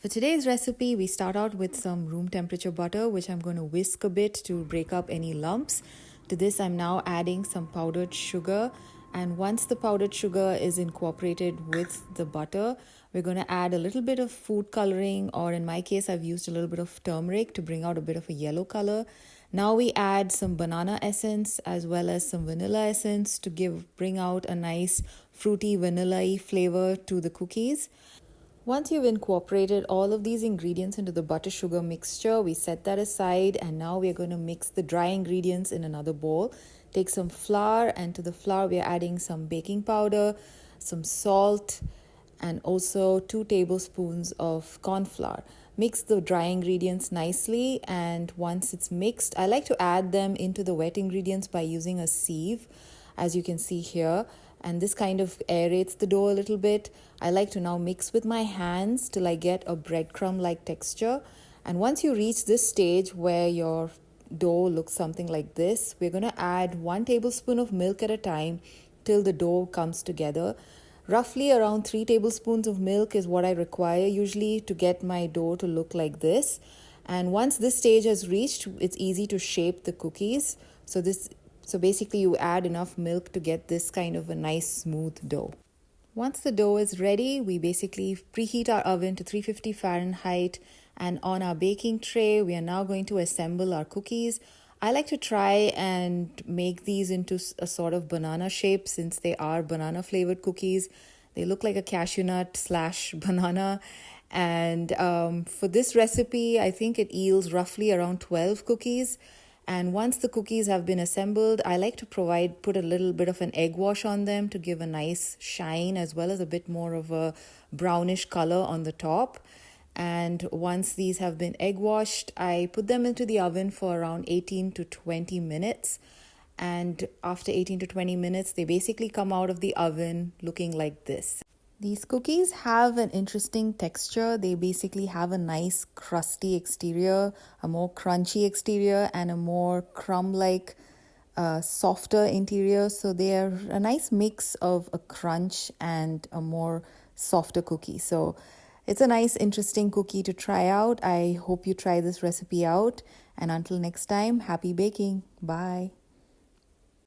For today's recipe, we start out with some room temperature butter, which I'm going to whisk a bit to break up any lumps. To this, I'm now adding some powdered sugar. And once the powdered sugar is incorporated with the butter, we're going to add a little bit of food coloring, or in my case, I've used a little bit of turmeric to bring out a bit of a yellow color. Now we add some banana essence as well as some vanilla essence to bring out a nice fruity vanilla-y flavor to the cookies. Once you've incorporated all of these ingredients into the butter sugar mixture, we set that aside, and now we're going to mix the dry ingredients in another bowl. Take some flour, and to the flour we're adding some baking powder, some salt, and also 2 tablespoons of corn flour. Mix the dry ingredients nicely, and once it's mixed, I like to add them into the wet ingredients by using a sieve, as you can see here, and this kind of aerates the dough a little bit. I like to now mix with my hands till I get a breadcrumb-like texture. And once you reach this stage where your dough looks something like this, we're going to add 1 tablespoon of milk at a time till the dough comes together. Roughly around 3 tablespoons of milk is what I require usually to get my dough to look like this. And once this stage has reached, it's easy to shape the cookies. So basically you add enough milk to get this kind of a nice smooth dough. Once the dough is ready, we basically preheat our oven to 350 Fahrenheit, and on our baking tray, we are now going to assemble our cookies. I like to try and make these into a sort of banana shape since they are banana flavored cookies. They look like a cashew nut / banana. And for this recipe, I think it yields roughly around 12 cookies. And once the cookies have been assembled, I like to put a little bit of an egg wash on them to give a nice shine as well as a bit more of a brownish color on the top. And once these have been egg washed, I put them into the oven for around 18 to 20 minutes. And after 18 to 20 minutes, they basically come out of the oven looking like this. These cookies have an interesting texture. They basically have a nice crusty exterior, a more crunchy exterior, and a more crumb-like softer interior. So they are a nice mix of a crunch and a more softer cookie. So it's a nice, interesting cookie to try out. I hope you try this recipe out. And until next time, happy baking. Bye.